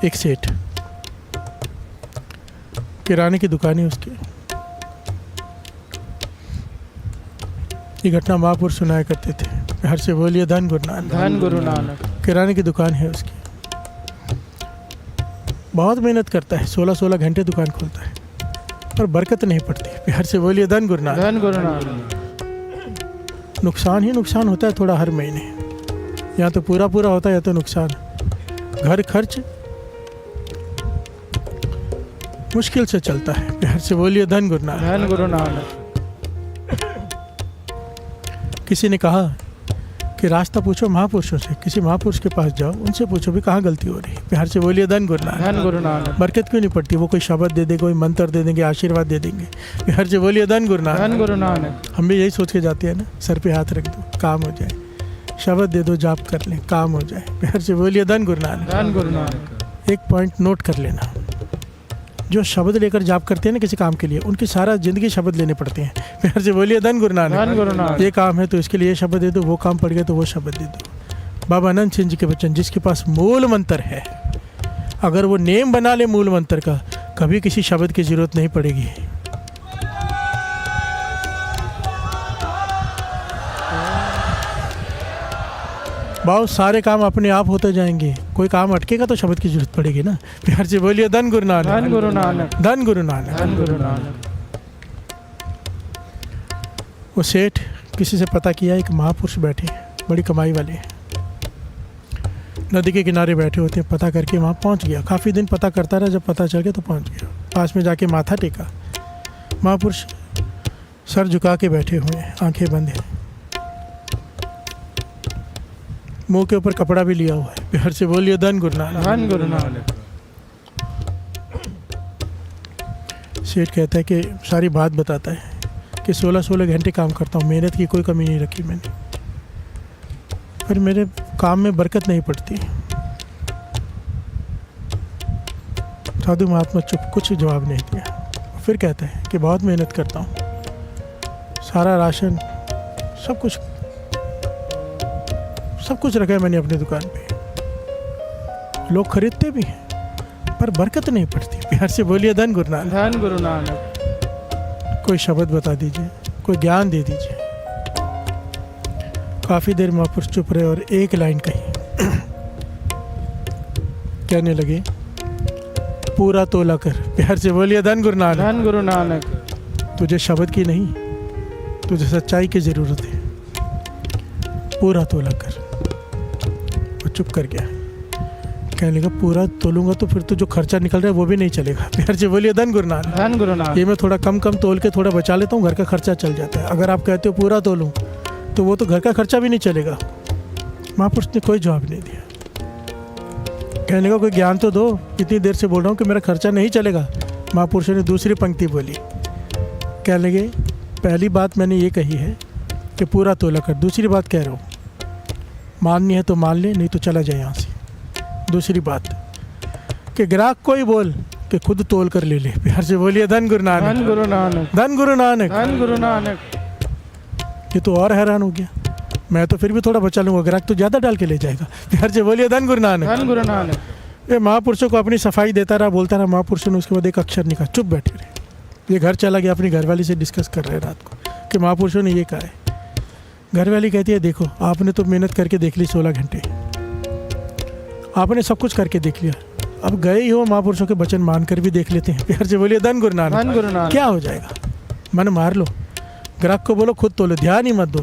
एक सेठ, किराने की दुकान है उसकी। ये घटना महापुरुष सुनाया करते थे। हर से बोलिए धन गुरु नानक। धन गुरु नानक। किराने की दुकान है उसकी, बहुत मेहनत करता है, 16-16 घंटे दुकान खोलता है, पर बरकत नहीं पड़ती। हर से बोलिए धन गुरु नानक। धन गुरु नानक। नुकसान ही नुकसान होता है थोड़ा हर महीने, या तो पूरा पूरा होता है या तो नुकसान। घर खर्च मुश्किल से चलता है। हर से बोलिए धन गुरु नानक। धन गुरु नानक। किसी ने कहा कि रास्ता पूछो महापुरुषों से, किसी महापुरुष के पास जाओ, उनसे पूछो भी कहाँ गलती हो रही है। प्यार से बोलिए धन गुरु नानक। धन गुरु नानक। बरकत क्यों नहीं पड़ती? वो कोई शब्द दे देंगे, कोई मंत्र दे देंगे, आशीर्वाद दे देंगे। प्यार से बोलिए धन गुरु नानक। धन गुरु नानक। हम भी यही सोच के जाते हैं ना, सर पे हाथ रख दो काम हो जाए, शब्द दे दो जाप कर लें काम हो जाए। प्यार से बोलिए धन गुरु नानक। धन गुरु नानक। एक पॉइंट नोट कर लेना, जो शब्द लेकर जाप करते हैं ना किसी काम के लिए, उनकी सारा जिंदगी शब्द लेने पड़ते हैं। प्यार से बोलिए धन गुरु नानक। धन गुरु नानक। ये काम है तो इसके लिए ये शब्द दे दो, वो काम पड़ गया तो वो शब्द दे दो। बाबा अनंत सिंह जी के वचन, जिसके पास मूल मंत्र है, अगर वो नेम बना ले मूल मंत्र का, कभी किसी शब्द की जरूरत नहीं पड़ेगी। बहुत सारे काम अपने आप होते जाएंगे, कोई काम अटकेगा तो शब्द की जरूरत पड़ेगी ना। प्यार से बोलिए धन गुरु नानक। धन गुरु नानक। धन गुरु नानक। धन गुरु नानक। वो सेठ किसी से पता किया, एक महापुरुष बैठे बड़ी कमाई वाले हैं, नदी के किनारे बैठे होते हैं। पता करके वहाँ पहुँच गया, काफ़ी दिन पता करता रहा, जब पता चल गया तो पहुँच गया। पास में जाके माथा टेका। महापुरुष सर झुका के बैठे हुए हैं, आंखें बंद हैं, मुंह के ऊपर कपड़ा भी लिया हुआ है। प्यार से बोलिए धन गुरु नानक। धन गुरु नानक। सेठ कहता है कि सारी बात बताता है कि 16-16 घंटे काम करता हूँ, मेहनत की कोई कमी नहीं रखी मैंने, पर मेरे काम में बरकत नहीं पड़ती। साधु महात्मा चुप, कुछ जवाब नहीं दिया। फिर कहता है कि बहुत मेहनत करता हूँ, सारा राशन सब कुछ रखा है मैंने अपनी दुकान पे, लोग खरीदते भी हैं, पर बरकत नहीं पड़ती। प्यार से बोलिए धन गुरु नानक। धन गुरु नानक। कोई शब्द बता दीजिए, कोई ज्ञान दे दीजिए। काफ़ी देर महापुरुष चुप रहे और एक लाइन कही, कहने लगे पूरा तोला कर। प्यार से बोलिए धन गुरु नानक। धन गुरु नानक। तुझे शब्द की नहीं, तुझे सच्चाई की ज़रूरत है, पूरा तोला कर। वो चुप कर गया। कहने लगा पूरा तोलूंगा तो फिर तो जो खर्चा निकल रहा है वो भी नहीं चलेगा। प्यार से बोलिए धन गुरु नानक। धन गुरु नानक। ये मैं थोड़ा कम तोल के थोड़ा बचा लेता हूँ, घर का खर्चा चल जाता है। अगर आप कहते हो पूरा तोलूँ तो वो तो घर का खर्चा भी नहीं चलेगा। महापुरुष ने कोई जवाब नहीं दिया। कहने का कोई ज्ञान तो दो, इतनी देर से बोल रहा हूँ कि मेरा खर्चा नहीं चलेगा। महापुरुषों ने दूसरी पंक्ति बोली, कहने लगे पहली बात मैंने ये कही है कि पूरा तोला कर, दूसरी बात कह रहा हूँ माननी है तो मान ले, नहीं तो चला जाए यहाँ से। दूसरी बात कि ग्राहक को ही बोल कि खुद तोल कर ले ले। प्यार से बोलिए धन गुरु नानक। धन गुरु नानक। धन गुरु नानक। धन गुरु नानक। ये तो और हैरान हो गया, मैं तो फिर भी थोड़ा बचा लूँगा, ग्राहक तो ज़्यादा डाल के ले जाएगा। प्यार से बोलिए धन गुरु नानक। धन गुरु नानक। ये महापुरुषों को अपनी सफाई देता रहा, बोलता रहा। महापुरुषों ने उसके बाद एक अक्षर नहीं कहा, चुप बैठे रहे। ये घर चला गया, अपनी घरवाली से डिस्कस कर रहे रात को कि महापुरुषों ने ये कहा है। घरवाली कहती है देखो आपने तो मेहनत करके देख ली 16 घंटे, आपने सब कुछ करके देख लिया, अब गए ही हो महापुरुषों के वचन मानकर भी देख लेते हैं। प्यार से बोलिए धन गुरु नानक। धन गुरु नानक। क्या हो जाएगा, मन मार लो, ग्राहक को बोलो खुद तोलो, ध्यान ही मत दो,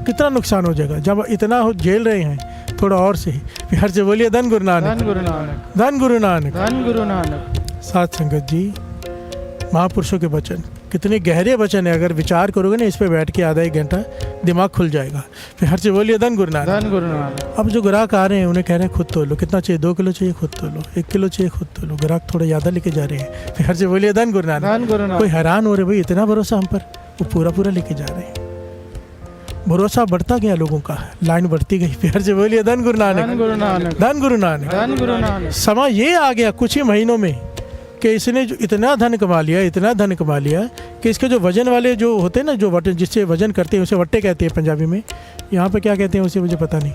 कितना नुकसान हो जाएगा जब इतना झेल रहे हैं, थोड़ा और सही। प्यार से बोलिए धन गुरु नानक। धन गुरु नानक। धन गुरु नानक। धन गुरु नानक। साथ संगत जी, महापुरुषों के वचन कितने गहरे वचन है, अगर विचार करोगे ना इस पे बैठ के आधा एक घंटा, दिमाग खुल जाएगा। प्यार से बोलिए धन गुरु नानक। धन गुरु नानक। अब जो ग्राहक आ रहे हैं उन्हें कह रहे हैं खुद तोलो, कितना चाहिए, 2 किलो चाहिए खुद तोलो, 1 किलो चाहिए खुद तोलो। ग्राहक थोड़ा ज़्यादा लेके जा रहे हैं। प्यार से बोलिए धन गुरु नानक। धन गुरु कोई नानक। हैरान हो रहे भाई इतना भरोसा हम पर, वो पूरा लेके जा रहे हैं। भरोसा बढ़ता गया लोगों का, लाइन बढ़ती गई। प्यार से बोलिए धन गुरु धन नानक। गुरु नानक। धन गुरु नानक। धन गुरु नानक। समय ये आ गया कुछ ही महीनों में कि इसने जो इतना धन कमा लिया, इतना धन कमा लिया कि इसके जो वजन वाले जो होते हैं ना, जो वटन जिससे वजन करते हैं उसे वट्टे कहते हैं पंजाबी में, यहाँ पे क्या कहते हैं उसे मुझे पता नहीं।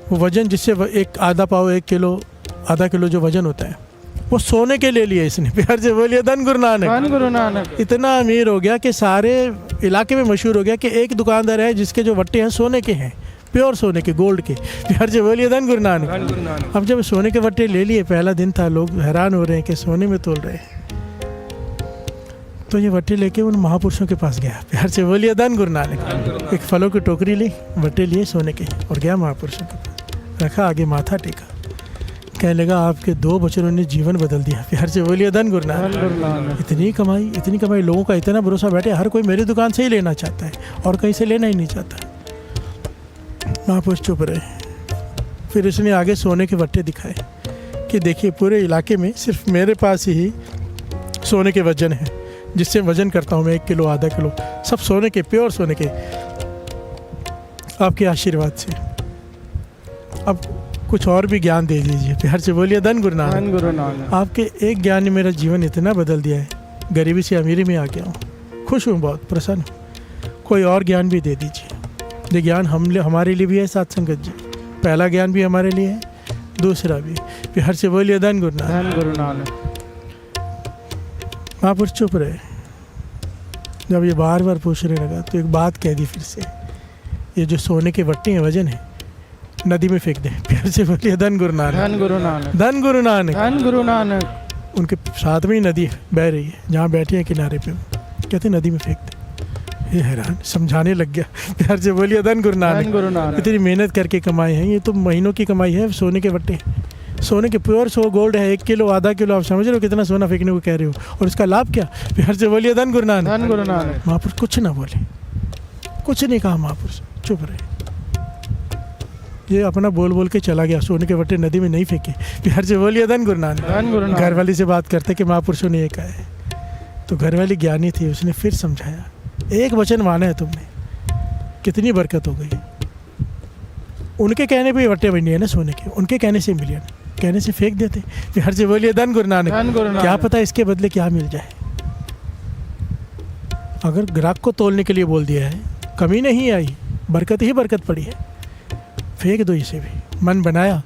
वो वजन जिससे एक आधा पाव 1 किलो आधा किलो जो वजन होता है वो सोने के ले लिए इसने। प्यार से बोलिए धन गुरु नानक। धन गुरु नानक। इतना अमीर हो गया कि सारे इलाके में मशहूर हो गया कि एक दुकानदार है जिसके जो वट्टे हैं सोने के हैं, प्योर सोने के, गोल्ड के। प्यार से बोलिए धन गुरु नानक। अब जब सोने के वट्टे ले लिए, पहला दिन था, लोग हैरान हो रहे हैं कि सोने में तोल रहे हैं। तो ये वट्टे लेके उन महापुरुषों के पास गया। प्यार से बोलिए धन गुरु नानक। एक फलों की टोकरी ली, वट्टे लिए सोने के, और गया महापुरुषों के पास, रखा, आगे माथा टेका, कहने लगा आपके 2 बच्चों ने जीवन बदल दिया। प्यार से बोलिए धन गुरु नानक। इतनी कमाई, लोगों का इतना भरोसा बैठे, हर कोई मेरी दुकान से ही लेना चाहता है और कहीं से लेना ही नहीं चाहता। महापुरुष चुप रहे। फिर उसने आगे सोने के वट्टे दिखाए कि देखिए पूरे इलाके में सिर्फ मेरे पास ही सोने के वजन है, जिससे वजन करता हूँ मैं 1 किलो, आधा किलो, सब सोने के, प्योर सोने के, आपके आशीर्वाद से। अब कुछ और भी ज्ञान दे दीजिए। प्यार से बोलिए धन गुरु नानक। धन गुरु नानक। आपके एक ज्ञान ने मेरा जीवन इतना बदल दिया है, गरीबी से अमीरी में आ गया हूँ, खुश हूँ, बहुत प्रसन्न हूँ। कोई और ज्ञान भी दे दीजिए। ये ज्ञान हमारे लिए भी है साथ संगत जी, पहला ज्ञान भी हमारे लिए है, दूसरा भी। प्यार से बोलिए धन गुरु नानक। धन गुरु नानक। महापुरुष चुप रहे। जब ये बार बार पूछने लगा तो एक बात कह दी फिर से, ये जो सोने के वट्टे हैं, वजन है, नदी में फेंक दे। प्यार से बोलिए धन गुरु नानक। धन गुरु नानक। धन गुरु नानक। धन गुरु नानक। उनके साथ में ही नदी बह रही है, जहाँ बैठे हैं किनारे पे, कहते नदी में फेंक दे। ये हैरान, समझाने लग गया। प्यार से बोलिए धन गुरु धन नानक। गुरु नानक। इतनी मेहनत करके कमाए हैं, ये तो महीनों की कमाई है। सोने के वट्टे, सोने के प्योर गोल्ड है, 1 किलो, आधा किलो, आप समझ रहे हो कितना सोना फेंकने को कह रहे हो, और इसका लाभ क्या। प्यार से बोलिए धन गुरु नानक। धन गुरु नानक। महापुरुष कुछ ना बोले, कुछ नहीं कहा महापुरुष, चुप रहे। ये अपना बोल बोल के चला गया, सोने के वट्टे नदी में नहीं फेंके। प्यार से बोलिए धन गुरु नानक। धन गुरु नानक। घर वाली से बात करते कि महापुरुषों ने ये कहा है, तो घर वाली ज्ञानी थी, उसने फिर समझाया, एक वचन माना है तुमने, कितनी बरकत हो गई। उनके कहने पे वट्टे बनी है ना सोने के, उनके कहने से मिले ना, कहने से फेंक देते। प्यार से बोलिए धन गुरु नानक। धन गुरु नानक। क्या पता इसके बदले क्या मिल जाए। अगर ग्राहक को तोलने के लिए बोल दिया है, कमी नहीं आई, बरकत ही बरकत पड़ी है, फेंक दो इसे भी। मन बनाया,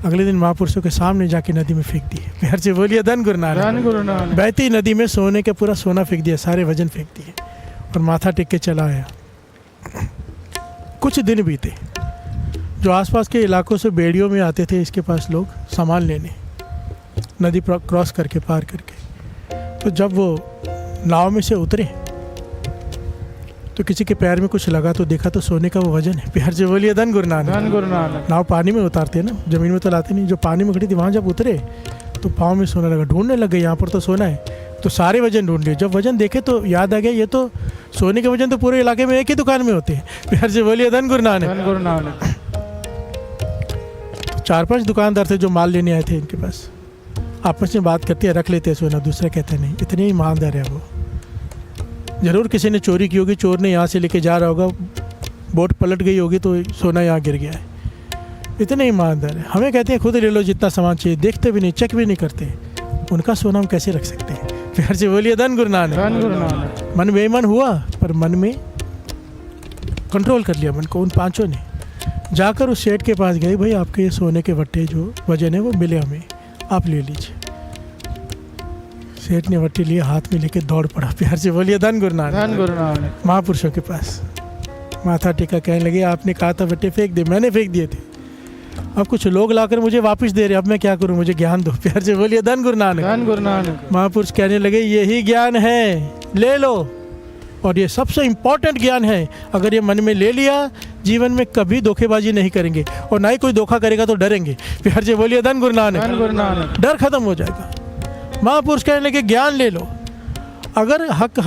अगले दिन महापुरुषों के सामने जाके नदी में फेंक दिए। प्यार से बोलिए धन गुरु नानक। धन गुरु नानक। बहती नदी में सोने के पूरा सोना फेंक दिया, सारे वजन फेंक दिए, और माथा टेक के चला आया। कुछ दिन बीते, जो आसपास के इलाकों से बेड़ियों में आते थे इसके पास लोग सामान लेने, नदी क्रॉस करके, पार करके। तो जब वो नाव में से उतरे तो किसी के पैर में कुछ लगा, तो देखा तो सोने का वो वजन है। प्यार से बोलिए धन गुरु नानक। धन गुरु नानक। नाव पानी में उतारते हैं ना, ज़मीन में तो लाते नहीं। जो पानी में खड़ी थी वहाँ जब उतरे तो पाँव में सोना लगा, ढूंढने लग गए, यहाँ पर तो सोना है। तो सारे वजन ढूंढ लिए, जब वजन देखे तो याद आ गया, ये तो सोने के वजन तो पूरे इलाके में एक ही दुकान में होते हैं। प्यार से बोलिए धन गुरु नानक। धन गुरु नानक। 4-5 दुकानदार थे जो माल लेने आए थे इनके पास, आपस में बात करते हैं, रख लेते हैं सोना, दूसरा कहते नहीं। इतने ईमानदार है वो। ज़रूर किसी ने चोरी की होगी, चोर ने यहाँ से लेके जा रहा होगा, बोट पलट गई होगी तो सोना यहाँ गिर गया है। इतने ईमानदार है। हमें कहते हैं खुद ले लो जितना सामान चाहिए, देखते भी नहीं, चेक भी नहीं करते। उनका सोना हम कैसे रख सकते हैं। प्यार से बोलिए धन गुरु नानक। धन गुरु नानक। मन बेईमान हुआ, पर मन में कंट्रोल कर लिया मन को। उन 5 ने जाकर उस सेठ के पास गए, भाई आपके ये सोने के वट्टे जो वजन है वो मिले हमें, आप ले लीजिए। सेठ ने वट्टे लिए, हाथ में लेके दौड़ पड़ा। प्यार से बोलिए धन गुरु नानक। धन गुरु नानक। महापुरुषों के पास माथा टेका, कहने लगे आपने कहा था वट्टे फेंक दे, मैंने फेंक दिए थे, अब कुछ लोग लाकर मुझे वापस दे रहे, अब मैं क्या करूं, मुझे ज्ञान दो। प्यार से बोलिए धन गुरु नानक। धन गुरु नानक। महापुरुष कहने लगे यही ज्ञान है, ले लो, और ये सबसे इम्पोर्टेंट ज्ञान है। अगर ये मन में ले लिया, जीवन में कभी धोखेबाजी नहीं करेंगे, और ना ही कोई धोखा करेगा तो डरेंगे। प्यार से बोलिए धन गुरु नानक। धन गुरु नानक। डर खत्म हो जाएगा। महापुरुष कहने लगे ज्ञान ले लो, अगर हक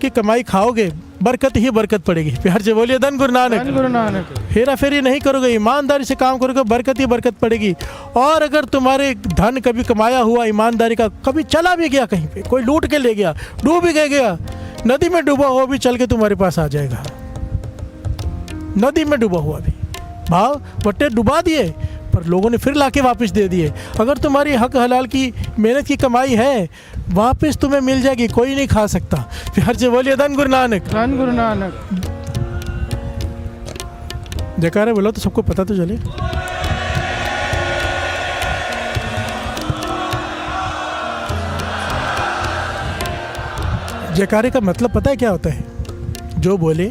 की कमाई खाओगे बरकत ही बरकत पड़ेगी। प्यार से बोलिए धन गुरु नानक। धन गुरु नानक। हेरा फेरी नहीं करोगे, ईमानदारी से काम करोगे, बरकत ही बरकत पड़ेगी। और अगर तुम्हारे धन कभी कमाया हुआ ईमानदारी का कभी चला भी गया, कहीं पे कोई लूट के ले गया, डूब भी गया, नदी में डूबा हुआ भी चल के तुम्हारे पास आ जाएगा। नदी में डूबा हुआ भी, भाव वट्टे डुबा दिए पर लोगों ने फिर लाके वापस दे दिए। अगर तुम्हारी हक हलाल की मेहनत की कमाई है, वापस तुम्हें मिल जाएगी, कोई नहीं खा सकता। प्यार से बोलिए धन गुरु नानक। धन गुरु नानक। जयकारा बोलो तो सबको पता तो चले। जयकारे का मतलब पता है क्या होता है? जो बोले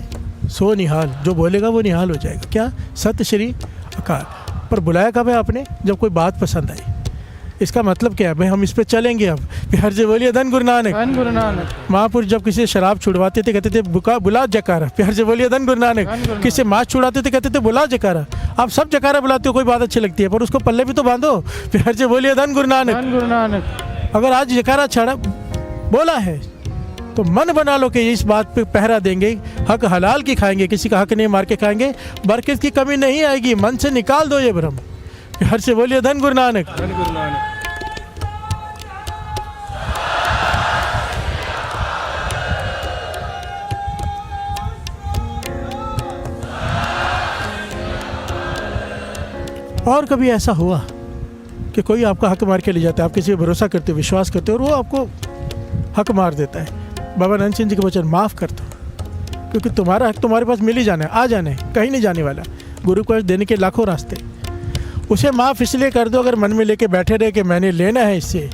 सो निहाल, जो बोलेगा वो निहाल हो जाएगा। क्या? सत्य श्री अकाल। पर बुलाया कब है आपने? जब कोई बात पसंद आई। इसका मतलब क्या है भाई? हम इस पे चलेंगे अब। प्यार से बोलिए धन गुरु नानक। धन गुरु नानक। महापुरुष जब किसी से शराब छुड़वाते थे कहते थे बुला जयकारा। प्यार से बोलिए धन गुरु धन गुरु नानक। नानक। किसी से मांस छुड़ाते थे कहते थे बुला जयकारा। आप सब जयकारा बुलाते हो, कोई बात अच्छी लगती है, पर उसको पल्ले भी तो बांधो। प्यार से बोलिए धन गुरु नानक। धन गुरु नानक। अगर आज जयकारा छड़ा बोला है तो मन बना लो कि इस बात पे पहरा देंगे, हक हलाल की खाएंगे, किसी का हक नहीं मार के खाएंगे, बरकत की कमी नहीं आएगी। मन से निकाल दो ये भ्रम। प्यार से बोलिए धन गुरु नानक। धन गुरु नानक। और कभी ऐसा हुआ कि कोई आपका हक मार के ले जाता है, आप किसी पर भरोसा करते हो, विश्वास करते हो, और वो आपको हक मार देता है? बाबा नानक सिंह जी के वचन, माफ़ कर दो, क्योंकि तुम्हारा हक तुम्हारे पास मिल ही जाना है, आ जाना है, कहीं नहीं जाने वाला। गुरु को देने के लाखों रास्ते। उसे माफ़ इसलिए कर दो, अगर मन में लेके बैठे रहे कि मैंने लेना है इससे,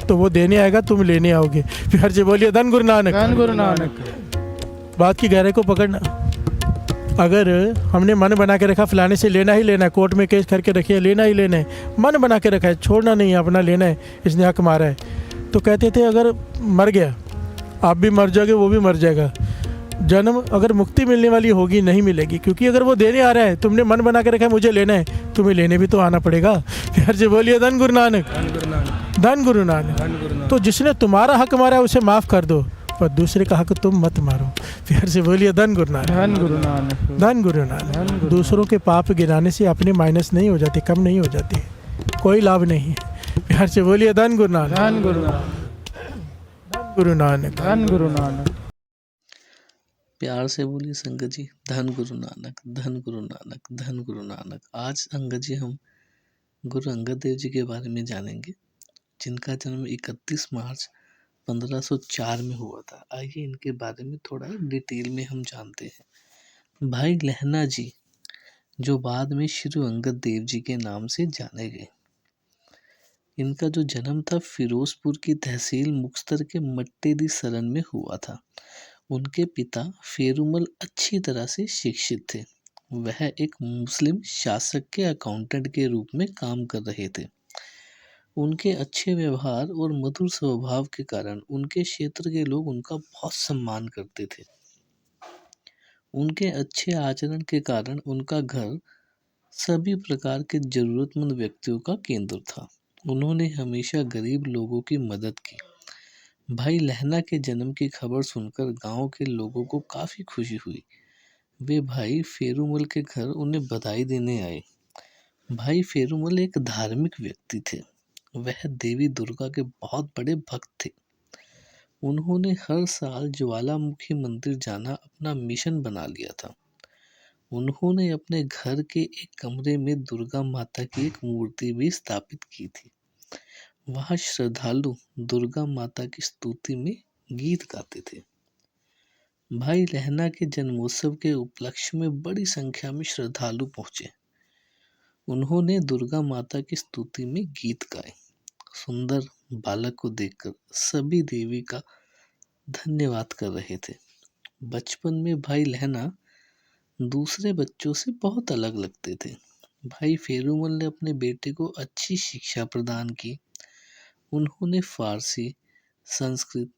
तो वो देने आएगा, तुम लेने आओगे। प्यार से बोलिए धन गुरु नानक। धन गुरु नानक। बात की गहराई को पकड़ना। अगर हमने मन बना के रखा फलाने से लेना ही लेना है, कोर्ट में केस करके रखिए, लेना ही लेना है, मन बना के रखा है, छोड़ना नहीं है, अपना लेना है, इसने हक मारा है, तो कहते थे अगर मर गया आप भी मर जाओगे, वो भी मर जाएगा। जन्म अगर मुक्ति मिलने वाली होगी नहीं मिलेगी, क्योंकि अगर वो देने आ रहा है, तुमने मन बना के रखा है मुझे लेना है, तुम्हें लेने भी तो आना पड़ेगा। प्यार से बोलिए धन गुरु नानक। धन गुरु नानक। धन गुरु नानक। धन गुरु नानक। तो जिसने तुम्हारा हक मारा है उसे माफ़ कर दो, पर दूसरे का हक तुम मत मारो। प्यार से बोलिए धन गुरु नानक। धन गुरु नानक। धन गुरु धन नानक। गुरु दूसरों के पाप गिराने से अपने माइनस नहीं हो जाती, कम नहीं हो जाती, कोई लाभ नहीं है। प्यार से बोलिए धन गुरु नानक। धन गुरु नानक। गुरु नानक। धन गुरु नानक। प्यार से बोलिए संगत जी, धन गुरु नानक, धन गुरु नानक, धन गुरु नानक। आज संगत जी हम गुरु अंगद देव जी के बारे में जानेंगे, जिनका जन्म 31 मार्च 1504 में हुआ था। आइए इनके बारे में थोड़ा डिटेल में हम जानते हैं। भाई लहना जी, जो बाद में श्री अंगद देव जी के नाम से जाने गए। इनका जो जन्म था फिरोजपुर की तहसील मुक्तसर के मट्टेदी सरन में हुआ था। उनके पिता फेरुमल अच्छी तरह से शिक्षित थे। वह एक मुस्लिम शासक के अकाउंटेंट के रूप में काम कर रहे थे। उनके अच्छे व्यवहार और मधुर स्वभाव के कारण उनके क्षेत्र के लोग उनका बहुत सम्मान करते थे। उनके अच्छे आचरण के कारण उनका घर सभी प्रकार के जरूरतमंद व्यक्तियों का केंद्र था। उन्होंने हमेशा गरीब लोगों की मदद की। भाई लहना के जन्म की खबर सुनकर गांव के लोगों को काफ़ी खुशी हुई। वे भाई फेरुमल के घर उन्हें बधाई देने आए। भाई फेरुमल एक धार्मिक व्यक्ति थे। वह देवी दुर्गा के बहुत बड़े भक्त थे। उन्होंने हर साल ज्वालामुखी मंदिर जाना अपना मिशन बना लिया था। उन्होंने अपने घर के एक कमरे में दुर्गा माता की एक मूर्ति भी स्थापित की थी। वहाँ श्रद्धालु दुर्गा माता की स्तुति में गीत गाते थे। भाई लहना के जन्मोत्सव के उपलक्ष्य में बड़ी संख्या में श्रद्धालु पहुंचे। उन्होंने दुर्गा माता की स्तुति में गीत गाए। सुंदर बालक को देखकर सभी देवी का धन्यवाद कर रहे थे। बचपन में भाई लहना दूसरे बच्चों से बहुत अलग लगते थे। भाई फेरुमल ने अपने बेटे को अच्छी शिक्षा प्रदान की। उन्होंने फारसी, संस्कृत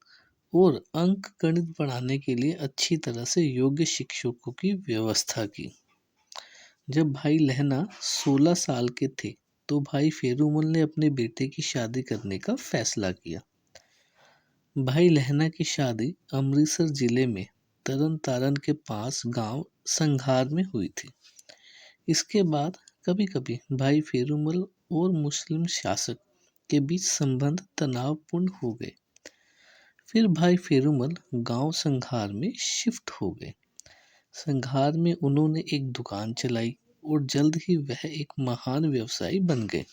और अंक गणित पढ़ाने के लिए अच्छी तरह से योग्य शिक्षकों की व्यवस्था की। जब भाई लहना 16 साल के थे तो भाई फेरुमल ने अपने बेटे की शादी करने का फैसला किया। भाई लहना की शादी अमृतसर जिले में तरन तारण के पास गांव संघार में हुई थी। इसके बाद कभी कभी भाई फेरुमल और मुस्लिम शासक के बीच संबंध तनावपूर्ण हो गए। फिर भाई फेरुमल गांव संघार में शिफ्ट हो गए। संघार में उन्होंने एक दुकान चलाई और जल्द ही वह एक महान व्यवसायी बन गए।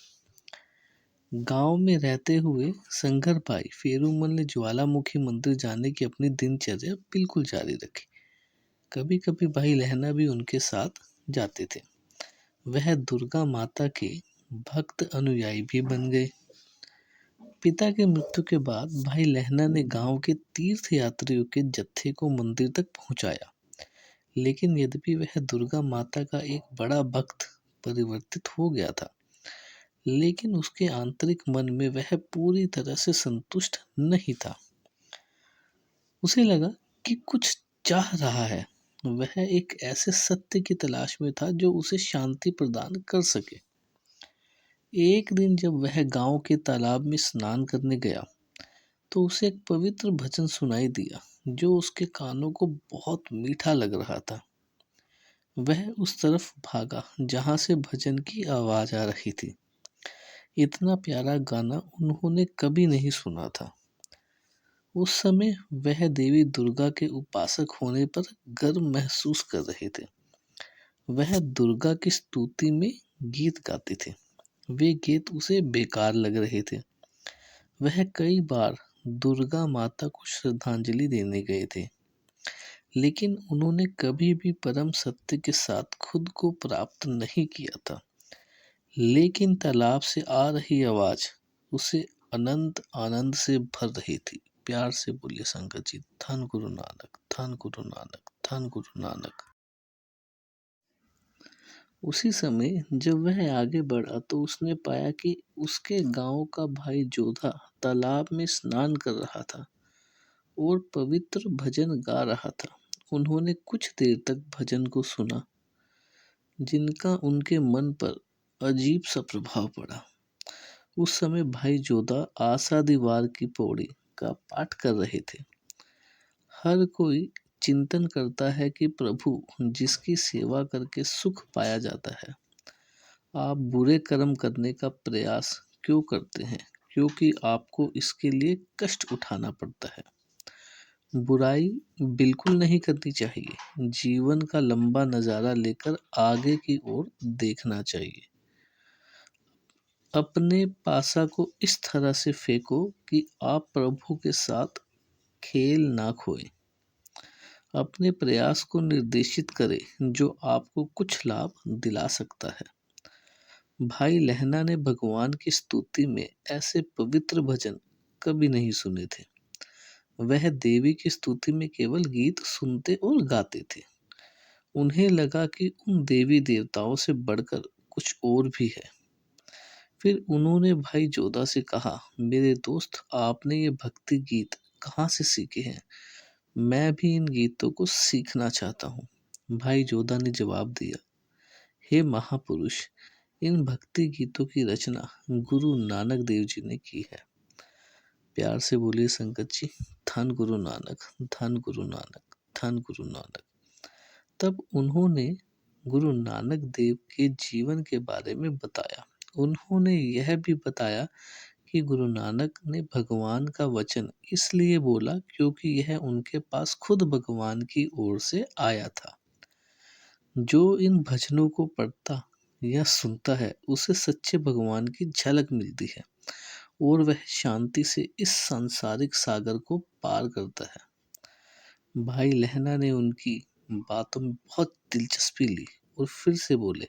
गांव में रहते हुए संघर भाई फेरुमल ने ज्वालामुखी मंदिर जाने की अपनी दिनचर्या बिल्कुल जारी रखी। कभी कभी भाई लहना भी उनके साथ जाते थे। वह दुर्गा माता के भक्त अनुयायी भी बन गए। पिता की मृत्यु के बाद भाई लहना ने गांव के तीर्थ यात्रियों के जत्थे को मंदिर तक पहुंचाया, लेकिन यद्यपि वह दुर्गा माता का एक बड़ा भक्त परिवर्तित हो गया था, लेकिन उसके आंतरिक मन में वह पूरी तरह से संतुष्ट नहीं था। उसे लगा कि कुछ चाह रहा है। वह एक ऐसे सत्य की तलाश में था जो उसे शांति प्रदान कर सके। एक दिन जब वह गांव के तालाब में स्नान करने गया, तो उसे एक पवित्र भजन सुनाई दिया जो उसके कानों को बहुत मीठा लग रहा था। वह उस तरफ भागा जहां से भजन की आवाज आ रही थी। इतना प्यारा गाना उन्होंने कभी नहीं सुना था। उस समय वह देवी दुर्गा के उपासक होने पर गर्व महसूस कर रहे थे। वह दुर्गा की स्तुति में गीत गाते थे। वे गीत उसे बेकार लग रहे थे। वह कई बार दुर्गा माता को श्रद्धांजलि देने गए थे, लेकिन उन्होंने कभी भी परम सत्य के साथ खुद को प्राप्त नहीं किया था। लेकिन तालाब से आ रही आवाज उसे अनंत आनंद से भर रही थी। प्यार से बोलिए संगत जी, धन गुरु नानक, धन गुरु नानक, धन गुरु नानक। उसी समय जब वह आगे बढ़ा तो उसने पाया कि उसके गांव का भाई जोधा तालाब में स्नान कर रहा था और पवित्र भजन गा रहा था। उन्होंने कुछ देर तक भजन को सुना, जिनका उनके मन पर अजीब सा प्रभाव पड़ा। उस समय भाई जोधा आशा दीवार की पौड़ी का पाठ कर रहे थे। हर कोई चिंतन करता है कि प्रभु जिसकी सेवा करके सुख पाया जाता है, आप बुरे कर्म करने का प्रयास क्यों करते हैं? क्योंकि आपको इसके लिए कष्ट उठाना पड़ता है। बुराई बिल्कुल नहीं करनी चाहिए। जीवन का लंबा नज़ारा लेकर आगे की ओर देखना चाहिए। अपने पासा को इस तरह से फेंको कि आप प्रभु के साथ खेल ना खोएं। अपने प्रयास को निर्देशित करें जो आपको कुछ लाभ दिला सकता है। भाई लहना ने भगवान की स्तुति में ऐसे पवित्र भजन कभी नहीं सुने थे। वह देवी की स्तुति में केवल गीत सुनते और गाते थे। उन्हें लगा कि उन देवी देवताओं से बढ़कर कुछ और भी है। फिर उन्होंने भाई जोधा से कहा, मेरे दोस्त, आपने ये भक्ति गीत कहाँ से सीखे हैं? मैं भी इन गीतों को सीखना चाहता हूँ। भाई जोधा ने जवाब दिया, हे महापुरुष, इन भक्ति गीतों की रचना गुरु नानक देव जी ने की है। प्यार से बोलिए संगत जी, धन गुरु नानक, धन गुरु नानक, धन गुरु नानक। तब उन्होंने गुरु नानक देव के जीवन के बारे में बताया। उन्होंने यह भी बताया कि गुरु नानक ने भगवान का वचन इसलिए बोला क्योंकि यह उनके पास खुद भगवान की ओर से आया था। जो इन भजनों को पढ़ता या सुनता है, उसे सच्चे भगवान की झलक मिलती है और वह शांति से इस सांसारिक सागर को पार करता है। भाई लहना ने उनकी बातों में बहुत दिलचस्पी ली और फिर से बोले,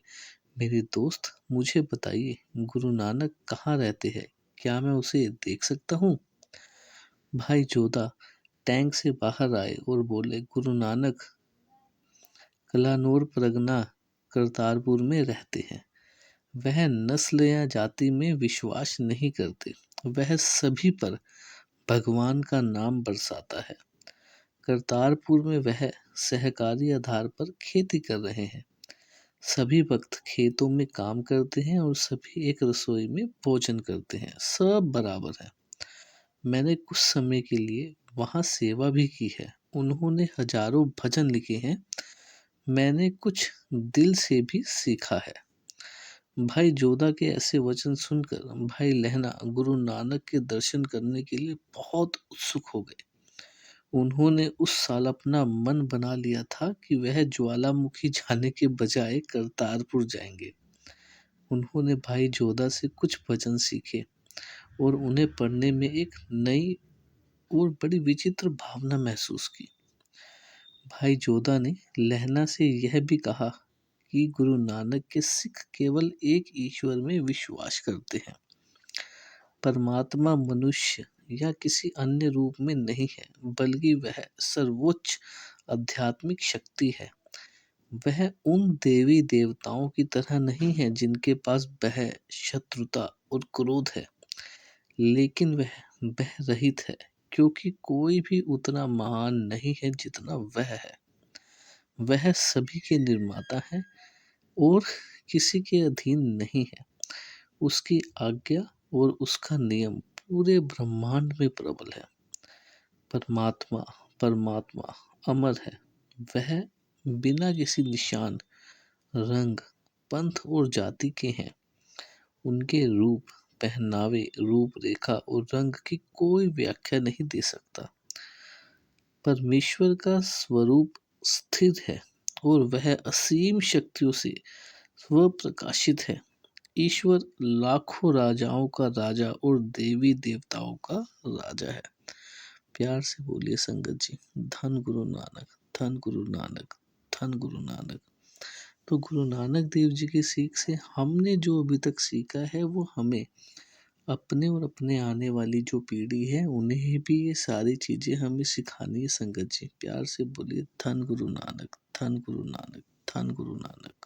मेरे दोस्त, मुझे बताइए, गुरु नानक कहाँ रहते हैं? क्या मैं उसे देख सकता हूँ? भाई जोधा टैंक से बाहर आए और बोले, गुरु नानक कलानौर परगना करतारपुर में रहते हैं। वह नस्ल या जाति में विश्वास नहीं करते। वह सभी पर भगवान का नाम बरसाता है। करतारपुर में वह सहकारी आधार पर खेती कर रहे हैं। सभी भक्त खेतों में काम करते हैं और सभी एक रसोई में भोजन करते हैं। सब बराबर है। मैंने कुछ समय के लिए वहाँ सेवा भी की है। उन्होंने हजारों भजन लिखे हैं। मैंने कुछ दिल से भी सीखा है। भाई जोधा के ऐसे वचन सुनकर भाई लहना गुरु नानक के दर्शन करने के लिए बहुत उत्सुक हो गए। उन्होंने उस साल अपना मन बना लिया था कि वह ज्वालामुखी जाने के बजाय करतारपुर जाएंगे। उन्होंने भाई जोधा से कुछ भजन सीखे और उन्हें पढ़ने में एक नई और बड़ी विचित्र भावना महसूस की। भाई जोधा ने लहना से यह भी कहा कि गुरु नानक के सिख केवल एक ईश्वर में विश्वास करते हैं। परमात्मा मनुष्य या किसी अन्य रूप में नहीं है, बल्कि वह सर्वोच्च आध्यात्मिक शक्ति है। वह उन देवी देवताओं की तरह नहीं है जिनके पास भय, शत्रुता और क्रोध है, लेकिन वह भय रहित है, क्योंकि कोई भी उतना महान नहीं है जितना वह है। वह सभी के निर्माता है और किसी के अधीन नहीं है। उसकी आज्ञा और उसका नियम पूरे ब्रह्मांड में प्रबल है। परमात्मा परमात्मा अमर है। वह बिना किसी निशान, रंग, पंथ और जाति के हैं। उनके रूप, पहनावे, रूपरेखा और रंग की कोई व्याख्या नहीं दे सकता। परमेश्वर का स्वरूप स्थिर है और वह असीम शक्तियों से स्वप्रकाशित है। ईश्वर लाखों राजाओं का राजा और देवी देवताओं का राजा है। प्यार से बोलिए संगत जी, धन गुरु नानक, धन गुरु नानक, धन गुरु नानक। तो गुरु नानक देव जी की सीख से हमने जो अभी तक सीखा है, वो हमें अपने और अपने आने वाली जो पीढ़ी है उन्हें भी ये सारी चीज़ें हमें सिखानी है। संगत जी प्यार से बोलिए धन गुरु नानक, धन गुरु नानक, धन गुरु नानक।